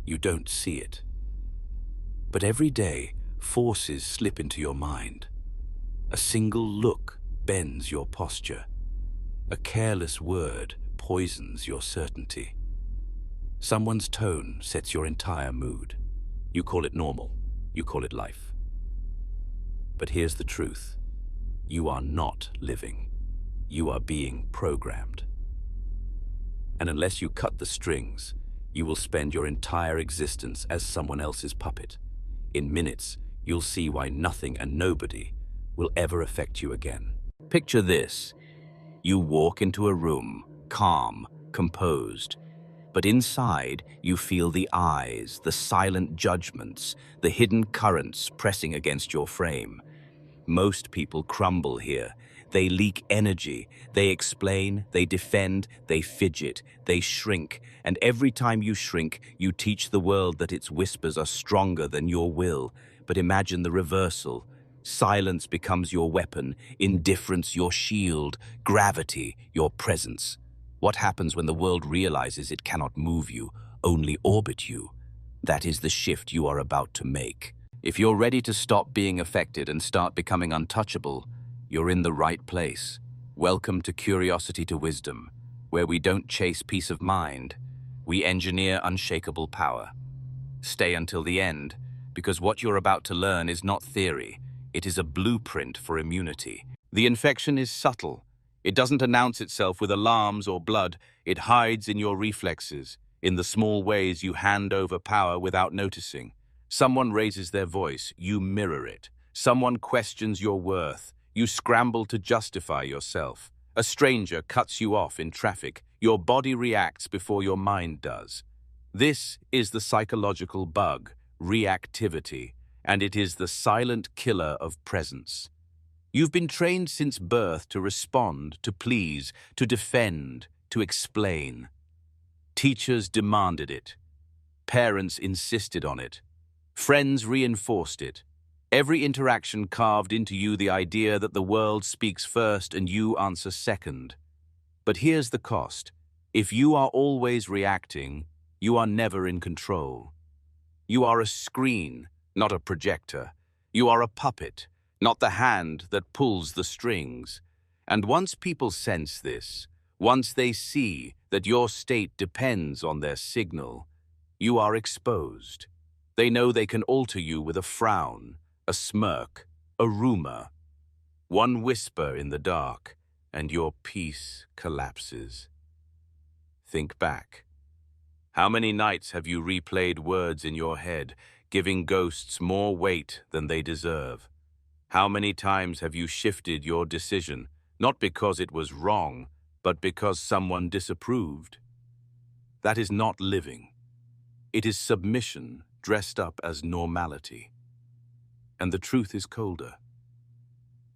You don't see it. But every day, forces slip into your mind. A single look bends your posture. A careless word poisons your certainty. Someone's tone sets your entire mood. You call it normal. You call it life. But here's the truth. You are not living. You are being programmed. And unless you cut the strings, you will spend your entire existence as someone else's puppet. In minutes, you'll see why nothing and nobody will ever affect you again. Picture this. You walk into a room, calm, composed, but inside you feel the eyes, the silent judgments, the hidden currents pressing against your frame. Most people crumble here. They leak energy, they explain, they defend, they fidget, they shrink, and every time you shrink, you teach the world that its whispers are stronger than your will. But imagine the reversal. Silence becomes your weapon, indifference your shield, gravity your presence. What happens when the world realizes it cannot move you, only orbit you? That is the shift you are about to make. If you're ready to stop being affected and start becoming untouchable, you're in the right place. Welcome to Curiosity to Wisdom, where we don't chase peace of mind, we engineer unshakable power. Stay until the end, because what you're about to learn is not theory, it is a blueprint for immunity. The infection is subtle. It doesn't announce itself with alarms or blood, it hides in your reflexes, in the small ways you hand over power without noticing. Someone raises their voice, you mirror it. Someone questions your worth, you scramble to justify yourself. A stranger cuts you off in traffic, your body reacts before your mind does. This is the psychological bug, reactivity, and it is the silent killer of presence. You've been trained since birth to respond, to please, to defend, to explain. Teachers demanded it. Parents insisted on it. Friends reinforced it. Every interaction carved into you the idea that the world speaks first and you answer second. But here's the cost. If you are always reacting, you are never in control. You are a screen, not a projector. You are a puppet, not the hand that pulls the strings. And once people sense this, once they see that your state depends on their signal, you are exposed. They know they can alter you with a frown, a smirk, a rumor. One whisper in the dark, and your peace collapses. Think back. How many nights have you replayed words in your head, giving ghosts more weight than they deserve? How many times have you shifted your decision, not because it was wrong, but because someone disapproved? That is not living. It is submission dressed up as normality. And the truth is colder.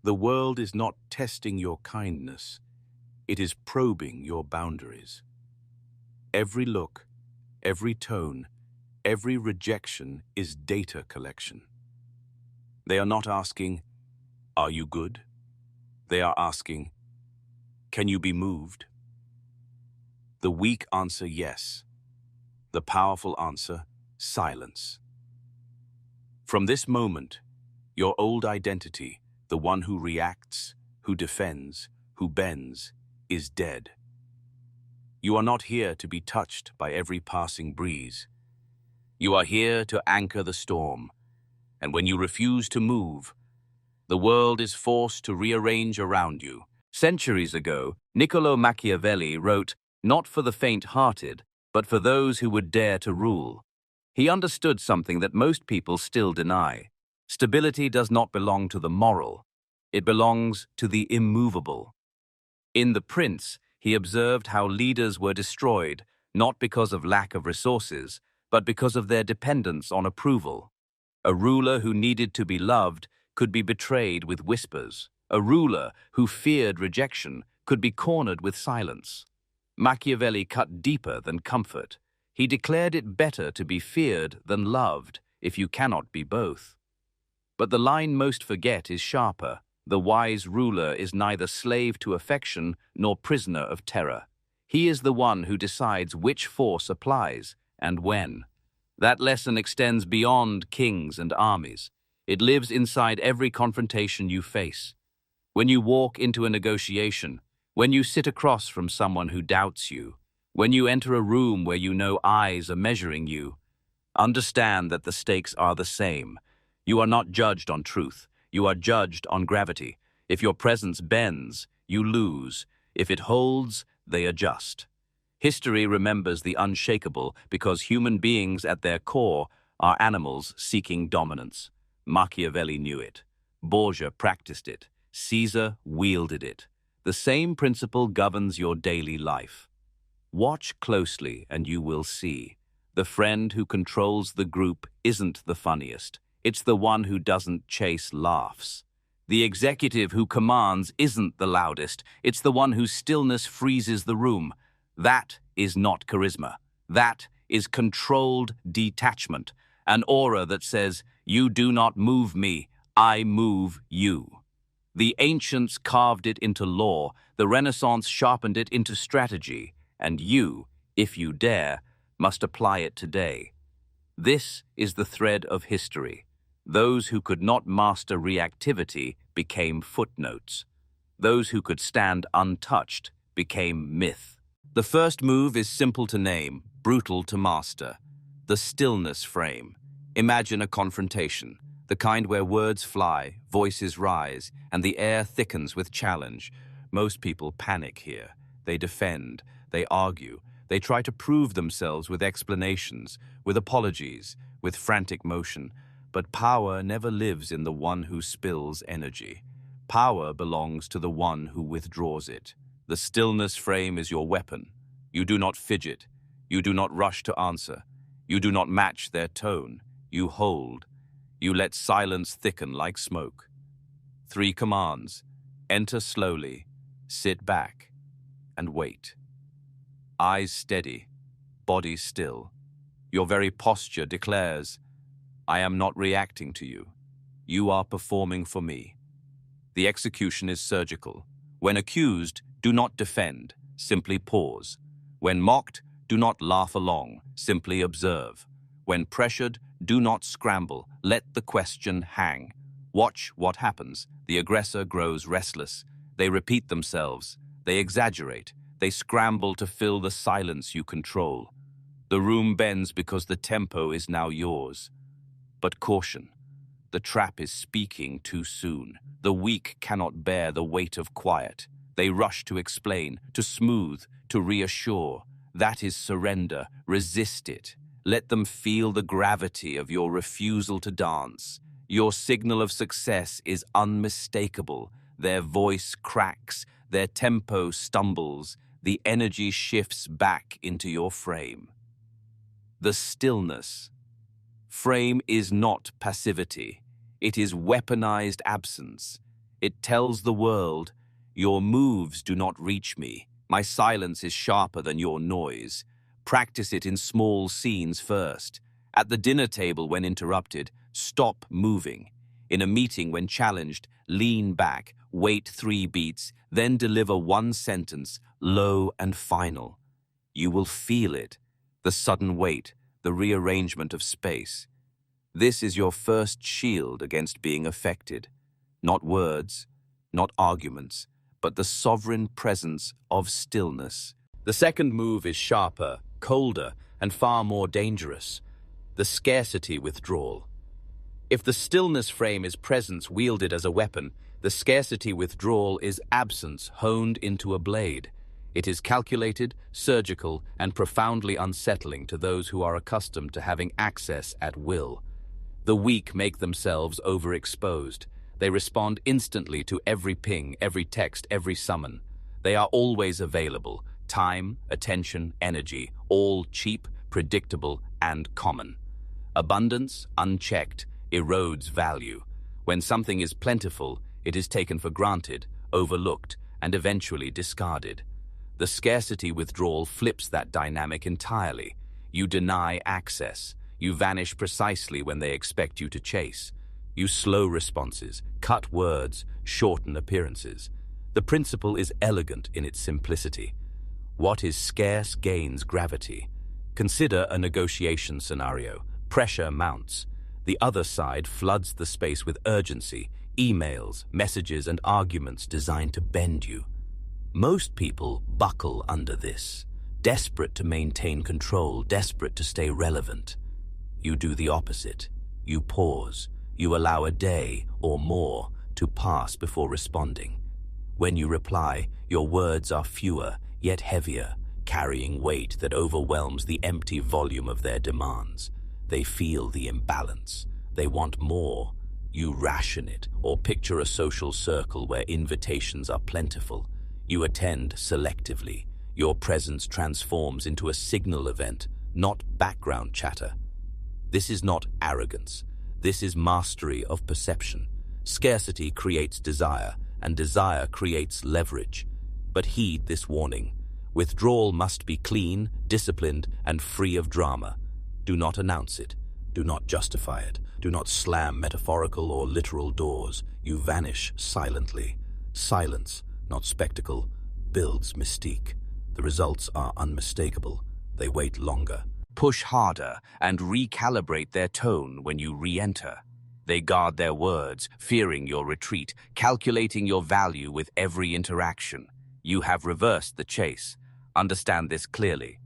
The world is not testing your kindness, it is probing your boundaries. Every look, every tone, every rejection is data collection. They are not asking, "Are you good?" They are asking, "Can you be moved?" The weak answer, yes. The powerful answer, silence. From this moment, your old identity, the one who reacts, who defends, who bends, is dead. You are not here to be touched by every passing breeze. You are here to anchor the storm, and when you refuse to move, the world is forced to rearrange around you. Centuries ago, Niccolo Machiavelli wrote, "Not for the faint-hearted, but for those who would dare to rule." He understood something that most people still deny. Stability does not belong to the moral. It belongs to the immovable. In The Prince, he observed how leaders were destroyed, not because of lack of resources, but because of their dependence on approval. A ruler who needed to be loved could be betrayed with whispers. A ruler who feared rejection could be cornered with silence. Machiavelli cut deeper than comfort. He declared it better to be feared than loved, if you cannot be both. But the line most forget is sharper. The wise ruler is neither slave to affection nor prisoner of terror. He is the one who decides which force applies and when. That lesson extends beyond kings and armies. It lives inside every confrontation you face. When you walk into a negotiation, when you sit across from someone who doubts you, when you enter a room where you know eyes are measuring you, understand that the stakes are the same. You are not judged on truth. You are judged on gravity. If your presence bends, you lose. If it holds, they adjust. History remembers the unshakable because human beings at their core are animals seeking dominance. Machiavelli knew it. Borgia practiced it. Caesar wielded it. The same principle governs your daily life. Watch closely and you will see. The friend who controls the group isn't the funniest. It's the one who doesn't chase laughs. The executive who commands isn't the loudest. It's the one whose stillness freezes the room. That is not charisma. That is controlled detachment, an aura that says, "You do not move me, I move you." The ancients carved it into law, the Renaissance sharpened it into strategy, and you, if you dare, must apply it today. This is the thread of history. Those who could not master reactivity became footnotes. Those who could stand untouched became myth. The first move is simple to name, brutal to master. The stillness frame. Imagine a confrontation, the kind where words fly, voices rise, and the air thickens with challenge. Most people panic here. They defend, they argue, they try to prove themselves with explanations, with apologies, with frantic motion. But power never lives in the one who spills energy. Power belongs to the one who withdraws it. The stillness frame is your weapon. You do not fidget. You do not rush to answer. You do not match their tone. You hold. You let silence thicken like smoke. 3 commands. Enter slowly, sit back, and wait. Eyes steady, body still. Your very posture declares, I am not reacting to you. You are performing for me. The execution is surgical. When accused, do not defend, simply pause. When mocked, do not laugh along, simply observe. When pressured, do not scramble, let the question hang. Watch what happens. The aggressor grows restless. They repeat themselves. They exaggerate. They scramble to fill the silence you control. The room bends because the tempo is now yours. But caution, the trap is speaking too soon. The weak cannot bear the weight of quiet. They rush to explain, to smooth, to reassure. That is surrender. Resist it. Let them feel the gravity of your refusal to dance. Your signal of success is unmistakable. Their voice cracks, their tempo stumbles, the energy shifts back into your frame. The stillness frame is not passivity. It is weaponized absence. It tells the world, your moves do not reach me. My silence is sharper than your noise. Practice it in small scenes first. At the dinner table when interrupted, stop moving. In a meeting when challenged, lean back, wait 3 beats, then deliver 1 sentence, low and final. You will feel it, the sudden weight, the rearrangement of space. This is your first shield against being affected. Not words, not arguments, but the sovereign presence of stillness. The second move is sharper, colder, and far more dangerous. The scarcity withdrawal. If the stillness frame is presence wielded as a weapon, the scarcity withdrawal is absence honed into a blade. It is calculated, surgical, and profoundly unsettling to those who are accustomed to having access at will. The weak make themselves overexposed. They respond instantly to every ping, every text, every summon. They are always available. Time, attention, energy, all cheap, predictable, and common. Abundance, unchecked, erodes value. When something is plentiful, it is taken for granted, overlooked, and eventually discarded. The scarcity withdrawal flips that dynamic entirely. You deny access. You vanish precisely when they expect you to chase. You slow responses, cut words, shorten appearances. The principle is elegant in its simplicity. What is scarce gains gravity. Consider a negotiation scenario. Pressure mounts. The other side floods the space with urgency, emails, messages, and arguments designed to bend you. Most people buckle under this, desperate to maintain control, desperate to stay relevant. You do the opposite. You pause. You allow a day or more to pass before responding. When you reply, your words are fewer, yet heavier, carrying weight that overwhelms the empty volume of their demands. They feel the imbalance. They want more. You ration it, or picture a social circle where invitations are plentiful. You attend selectively. Your presence transforms into a signal event, not background chatter. This is not arrogance. This is mastery of perception. Scarcity creates desire, and desire creates leverage. But heed this warning. Withdrawal must be clean, disciplined, and free of drama. Do not announce it. Do not justify it. Do not slam metaphorical or literal doors. You vanish silently. Silence, not spectacle, builds mystique. The results are unmistakable. They wait longer. Push harder and recalibrate their tone when you re-enter. They guard their words, fearing your retreat, calculating your value with every interaction. You have reversed the chase. Understand this clearly.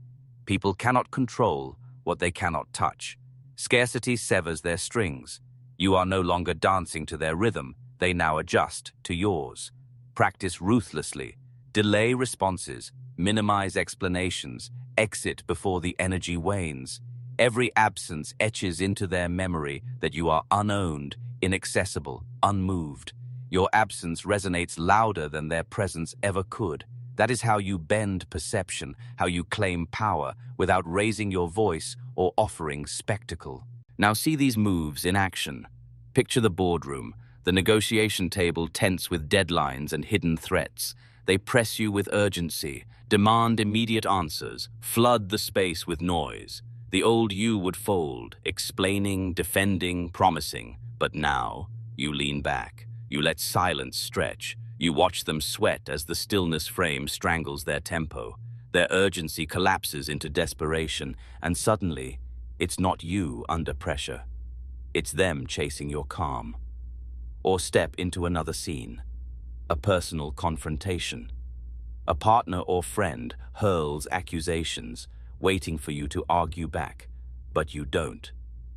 People cannot control what they cannot touch. Scarcity severs their strings. You are no longer dancing to their rhythm. They now adjust to yours. Practice ruthlessly. Delay responses. Minimize explanations. Exit before the energy wanes. Every absence etches into their memory that you are unowned, inaccessible, unmoved. Your absence resonates louder than their presence ever could. That is how you bend perception, how you claim power without raising your voice or offering spectacle. Now see these moves in action. Picture the boardroom, the negotiation table tense with deadlines and hidden threats. They press you with urgency, demand immediate answers, flood the space with noise. The old you would fold, explaining, defending, promising. But now, you lean back. You let silence stretch. You watch them sweat as the stillness frame strangles their tempo. Their urgency collapses into desperation, and suddenly, it's not you under pressure. It's them chasing your calm. Or step into another scene. A personal confrontation. A partner or friend hurls accusations, waiting for you to argue back. But you don't.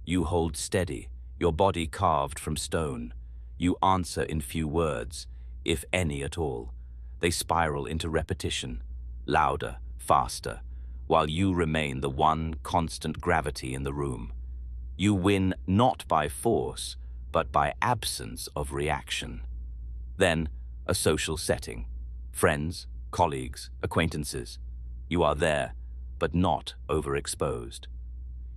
You hold steady, your body carved from stone. You answer in few words, if any at all. They spiral into repetition, louder, faster, while you remain the one constant gravity in the room. You win not by force, but by absence of reaction. Then, a social setting. Friends, colleagues, acquaintances. You are there, but not overexposed.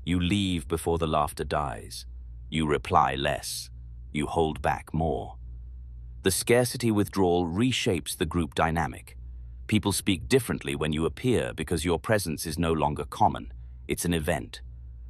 You leave before the laughter dies. You reply less. You hold back more. The scarcity withdrawal reshapes the group dynamic. People speak differently when you appear because your presence is no longer common. It's an event.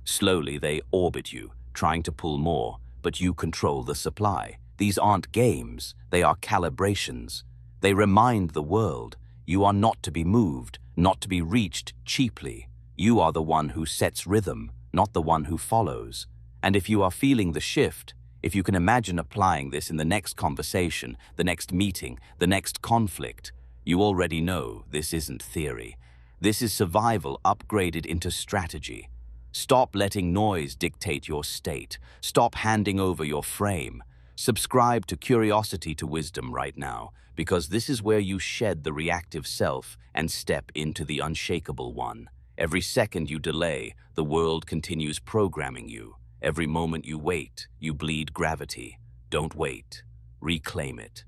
Slowly they orbit you, trying to pull more, but you control the supply. These aren't games, they are calibrations. They remind the world you are not to be moved, not to be reached cheaply. You are the one who sets rhythm, not the one who follows. And if you are feeling the shift, if you can imagine applying this in the next conversation, the next meeting, the next conflict, you already know this isn't theory. This is survival upgraded into strategy. Stop letting noise dictate your state. Stop handing over your frame. Subscribe to curiosity to wisdom right now, because this is where you shed the reactive self and step into the unshakable one. Every second you delay, the world continues programming you. Every moment you wait, you bleed gravity. Don't wait. Reclaim it.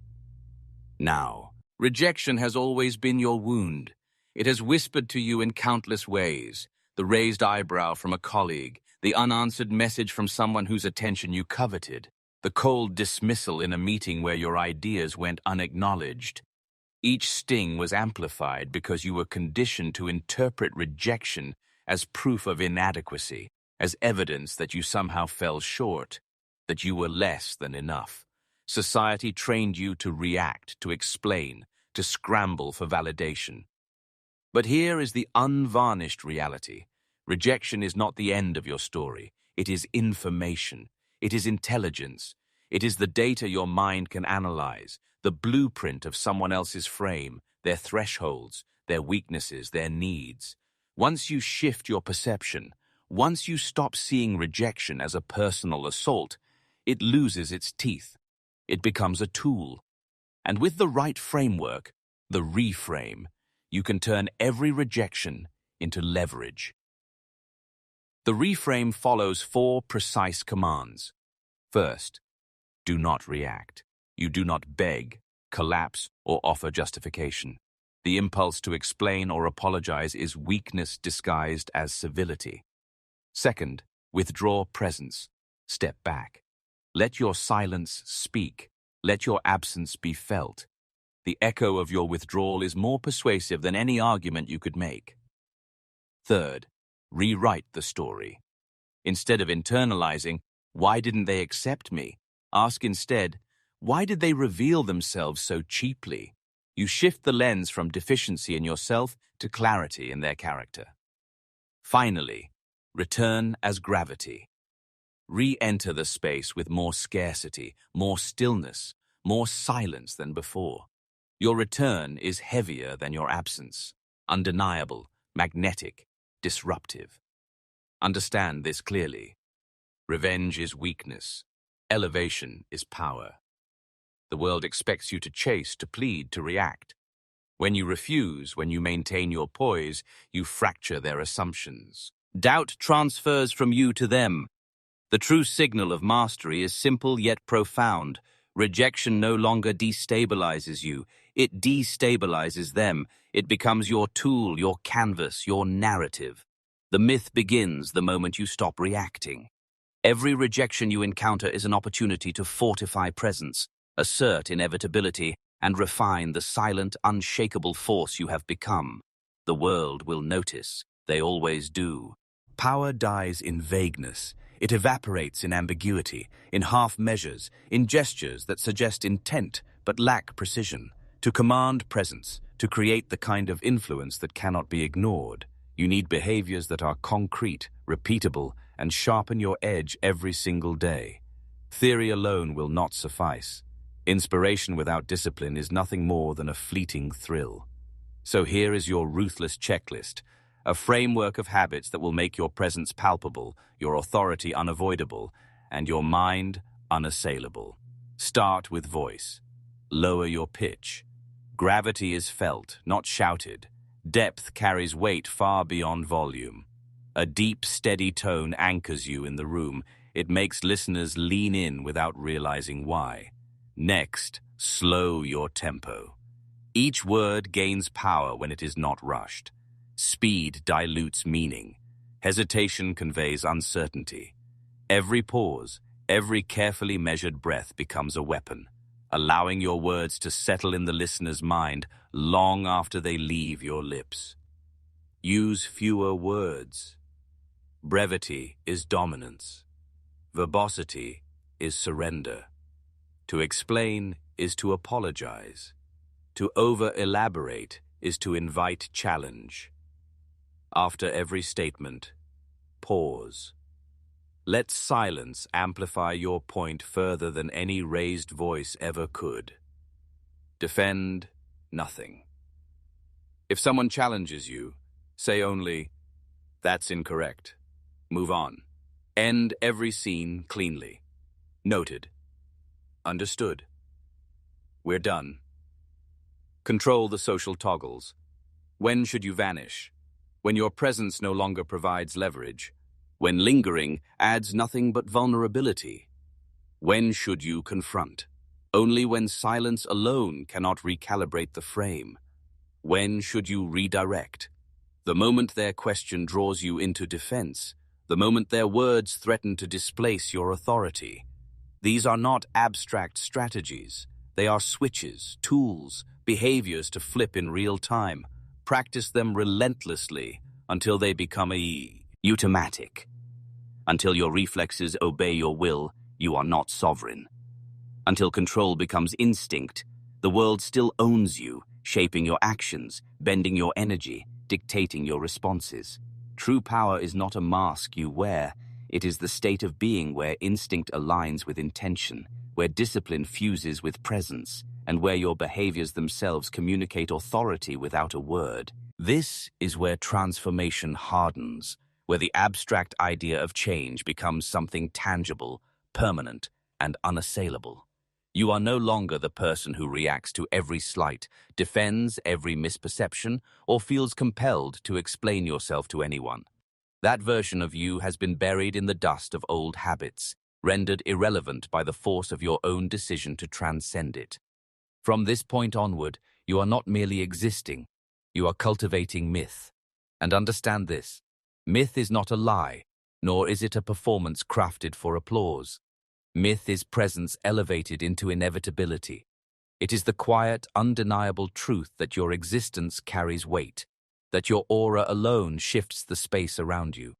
Now, rejection has always been your wound. It has whispered to you in countless ways. The raised eyebrow from a colleague, the unanswered message from someone whose attention you coveted, the cold dismissal in a meeting where your ideas went unacknowledged. Each sting was amplified because you were conditioned to interpret rejection as proof of inadequacy, as evidence that you somehow fell short, that you were less than enough. Society trained you to react, to explain, to scramble for validation. But here is the unvarnished reality. Rejection is not the end of your story. It is information. It is intelligence. It is the data your mind can analyze, the blueprint of someone else's frame, their thresholds, their weaknesses, their needs. Once you shift your perception, once you stop seeing rejection as a personal assault, it loses its teeth. It becomes a tool. And with the right framework, the reframe, you can turn every rejection into leverage. The reframe follows 4 precise commands. First, do not react. You do not beg, collapse, or offer justification. The impulse to explain or apologize is weakness disguised as civility. Second, withdraw presence. Step back. Let your silence speak. Let your absence be felt. The echo of your withdrawal is more persuasive than any argument you could make. Third, rewrite the story. Instead of internalizing, "Why didn't they accept me?" ask instead, "Why did they reveal themselves so cheaply?" You shift the lens from deficiency in yourself to clarity in their character. Finally, return as gravity. Re-enter the space with more scarcity, more stillness, more silence than before. Your return is heavier than your absence, undeniable, magnetic, disruptive. Understand this clearly. Revenge is weakness. Elevation is power. The world expects you to chase, to plead, to react. When you refuse, when you maintain your poise, you fracture their assumptions. Doubt transfers from you to them. The true signal of mastery is simple yet profound. Rejection no longer destabilizes you. It destabilizes them. It becomes your tool, your canvas, your narrative. The myth begins the moment you stop reacting. Every rejection you encounter is an opportunity to fortify presence, assert inevitability, and refine the silent, unshakable force you have become. The world will notice. They always do. Power dies in vagueness. It evaporates in ambiguity, in half measures, in gestures that suggest intent but lack precision. To command presence, to create the kind of influence that cannot be ignored, you need behaviors that are concrete, repeatable, and sharpen your edge every single day. Theory alone will not suffice. Inspiration without discipline is nothing more than a fleeting thrill. So here is your ruthless checklist, a framework of habits that will make your presence palpable, your authority unavoidable, and your mind unassailable. Start with voice. Lower your pitch. Gravity is felt, not shouted. Depth carries weight far beyond volume. A deep, steady tone anchors you in the room. It makes listeners lean in without realizing why. Next, slow your tempo. Each word gains power when it is not rushed. Speed dilutes meaning. Hesitation conveys uncertainty. Every pause, every carefully measured breath becomes a weapon, allowing your words to settle in the listener's mind long after they leave your lips. Use fewer words. Brevity is dominance. Verbosity is surrender. To explain is to apologize. To over-elaborate is to invite challenge. After every statement, pause. Let silence amplify your point further than any raised voice ever could. Defend nothing. If someone challenges you, say only, "That's incorrect." Move on. End every scene cleanly. Noted. Understood. We're done. Control the social toggles. When should you vanish? When your presence no longer provides leverage. When lingering adds nothing but vulnerability. When should you confront? Only when silence alone cannot recalibrate the frame. When should you redirect? The moment their question draws you into defense. The moment their words threaten to displace your authority. These are not abstract strategies. They are switches, tools, behaviors to flip in real time. Practice them relentlessly until they become automatic. Until your reflexes obey your will, you are not sovereign. Until control becomes instinct, the world still owns you, shaping your actions, bending your energy, dictating your responses. True power is not a mask you wear. It is the state of being where instinct aligns with intention, where discipline fuses with presence, and where your behaviors themselves communicate authority without a word. This is where transformation hardens, where the abstract idea of change becomes something tangible, permanent, and unassailable. You are no longer the person who reacts to every slight, defends every misperception, or feels compelled to explain yourself to anyone. That version of you has been buried in the dust of old habits, rendered irrelevant by the force of your own decision to transcend it. From this point onward, you are not merely existing, you are cultivating myth. And understand this, myth is not a lie, nor is it a performance crafted for applause. Myth is presence elevated into inevitability. It is the quiet, undeniable truth that your existence carries weight, that your aura alone shifts the space around you.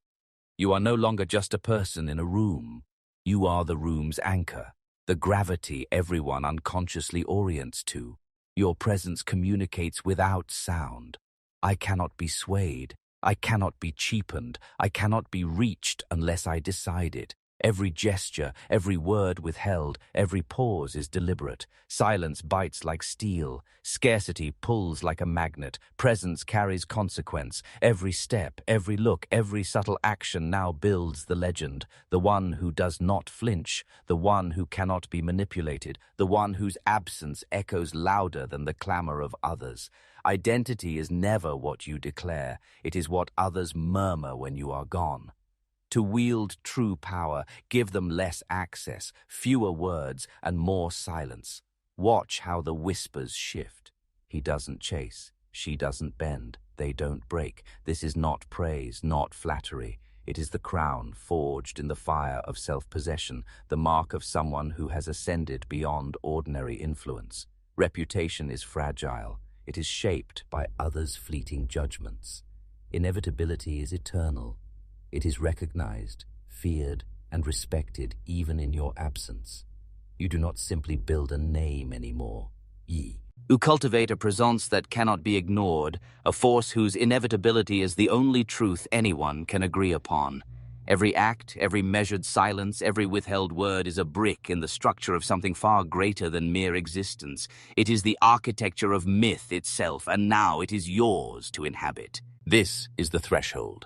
You are no longer just a person in a room. You are the room's anchor, the gravity everyone unconsciously orients to. Your presence communicates without sound. I cannot be swayed. I cannot be cheapened. I cannot be reached unless I decide it. Every gesture, every word withheld, every pause is deliberate. Silence bites like steel. Scarcity pulls like a magnet. Presence carries consequence. Every step, every look, every subtle action now builds the legend. The one who does not flinch. The one who cannot be manipulated. The one whose absence echoes louder than the clamor of others. Identity is never what you declare. It is what others murmur when you are gone. To wield true power, give them less access, fewer words, and more silence. Watch how the whispers shift. He doesn't chase. She doesn't bend. They don't break. This is not praise, not flattery. It is the crown forged in the fire of self-possession, the mark of someone who has ascended beyond ordinary influence. Reputation is fragile. It is shaped by others' fleeting judgments. Inevitability is eternal. It is recognized, feared, and respected even in your absence. You do not simply build a name anymore. You cultivate a presence that cannot be ignored, a force whose inevitability is the only truth anyone can agree upon. Every act, every measured silence, every withheld word is a brick in the structure of something far greater than mere existence. It is the architecture of myth itself, and now it is yours to inhabit. This is the threshold.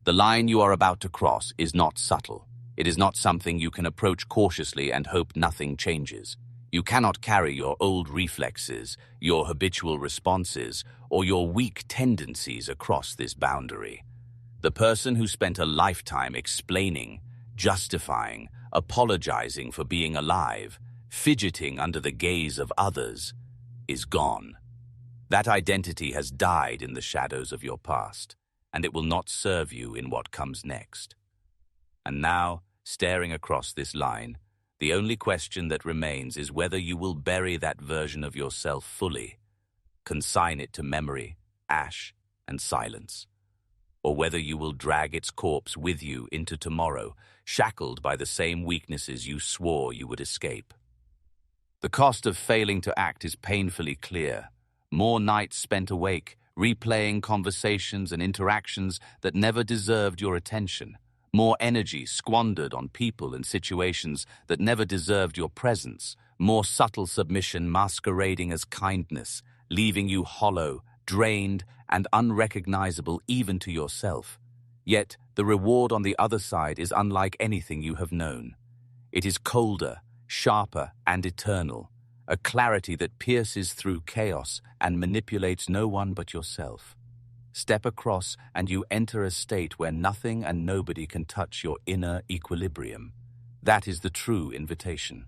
The line you are about to cross is not subtle. It is not something you can approach cautiously and hope nothing changes. You cannot carry your old reflexes, your habitual responses, or your weak tendencies across this boundary. The person who spent a lifetime explaining, justifying, apologizing for being alive, fidgeting under the gaze of others, is gone. That identity has died in the shadows of your past, and it will not serve you in what comes next. And now, staring across this line, the only question that remains is whether you will bury that version of yourself fully, consign it to memory, ash, and silence, or whether you will drag its corpse with you into tomorrow, shackled by the same weaknesses you swore you would escape. The cost of failing to act is painfully clear. More nights spent awake, replaying conversations and interactions that never deserved your attention. More energy squandered on people and situations that never deserved your presence. More subtle submission masquerading as kindness, leaving you hollow, drained, and unrecognizable even to yourself. Yet, the reward on the other side is unlike anything you have known. It is colder, sharper, and eternal. A clarity that pierces through chaos and manipulates no one but yourself. Step across and you enter a state where nothing and nobody can touch your inner equilibrium. That is the true invitation.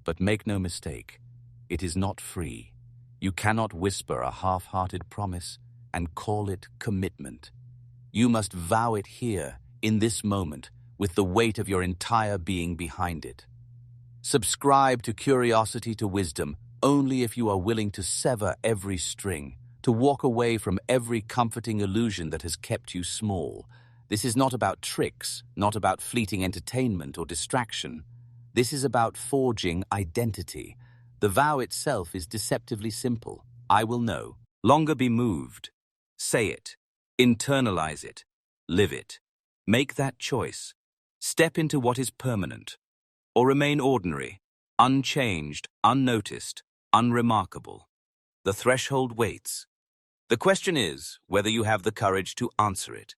But make no mistake, it is not free. You cannot whisper a half-hearted promise and call it commitment. You must vow it here, in this moment, with the weight of your entire being behind it. Subscribe to curiosity to wisdom only if you are willing to sever every string, to walk away from every comforting illusion that has kept you small. This is not about tricks, not about fleeting entertainment or distraction. This is about forging identity. The vow itself is deceptively simple. I will know. Longer be moved. Say it. Internalize it. Live it. Make that choice. Step into what is permanent, or remain ordinary, unchanged, unnoticed, unremarkable. The threshold waits. The question is whether you have the courage to answer it.